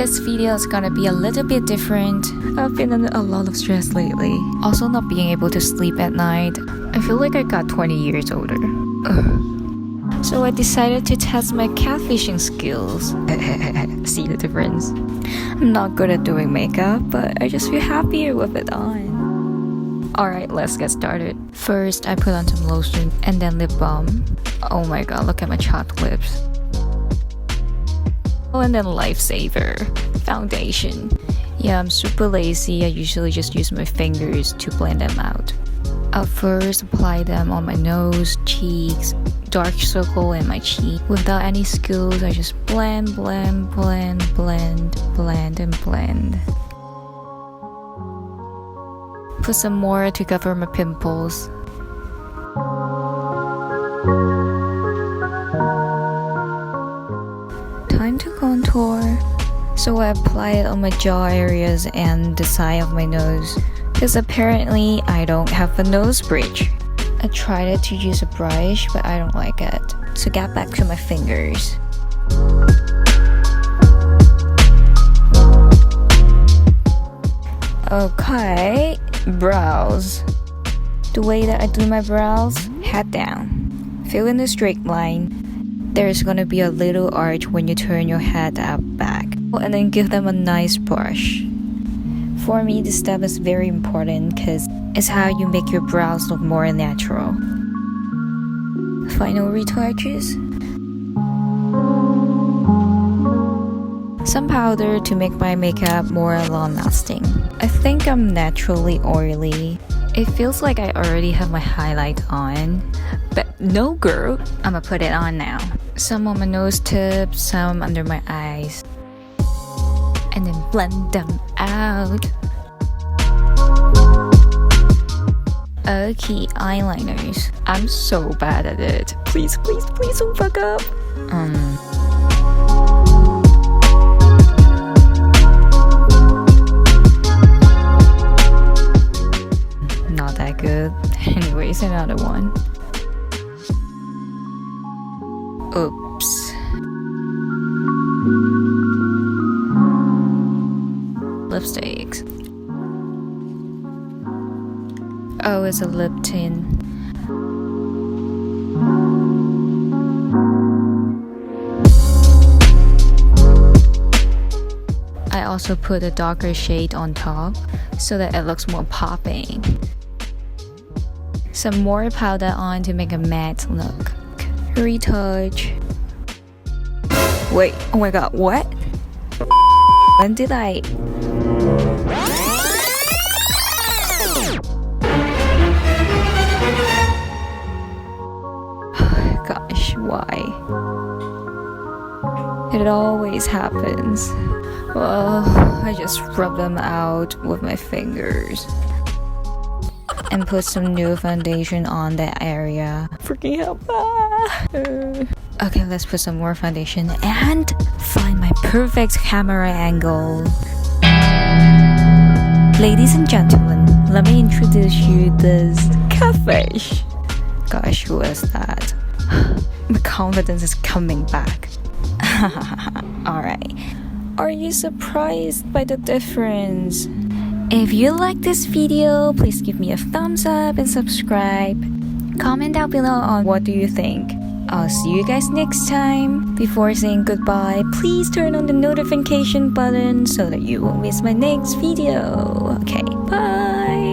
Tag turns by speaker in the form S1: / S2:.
S1: This video is gonna be a little bit different. I've been under a lot of stress lately. Also not being able to sleep at night. I feel like I got 20 years older. Ugh. So I decided to test my catfishing skills. See the difference? I'm not good at doing makeup, but I just feel happier with it on. Alright, let's get started. First, I put on some lotion and then lip balm. Oh my god, look at my chapped lips. Oh, and then lifesaver, foundation. Yeah, I'm super lazy. I usually just use my fingers to blend them out. I'll first apply them on my nose, cheeks, dark circle in my cheek. Without any skills, I just blend, blend, blend, blend, blend, and blend. Put some more to cover my pimples. Time to contour. So I apply it on my jaw areas and the side of my nose, because apparently I don't have a nose bridge. I tried to use a brush, but I don't like it. So get back to my fingers. Okay, brows. The way that I do my brows, head down. Fill in the straight line. There's gonna be a little arch when you turn your head up back. And then give them a nice brush. For me, this step is very important because it's how you make your brows look more natural. Final retouches. Some powder to make my makeup more long-lasting. I think I'm naturally oily. It feels like I already have my highlight on, but no girl, I'ma put it on now. Some on my nose tip, some under my eyes. And then blend them out. Okay, eyeliners. I'm so bad at it. Please, please, please don't fuck up. Not that good. Anyways, another one. Oops. Lipsticks. Oh, it's a lip tint. I also put a darker shade on top so that it looks more popping. Some more powder on to make a matte look. Retouch. Wait, oh my god, what? When did I? Gosh, why? It always happens. Well, I just rub them out with my fingers and put some new foundation on that area. Freaking hell. Okay, let's put some more foundation and find my perfect camera angle. Ladies and gentlemen, let me introduce you this catfish. Gosh, who is that? My confidence is coming back. Alright. Are you surprised by the difference? If you like this video, please give me a thumbs up and subscribe. Comment down below on what do you think. I'll see you guys next time. Before saying goodbye, please turn on the notification button so that you won't miss my next video. Okay, bye!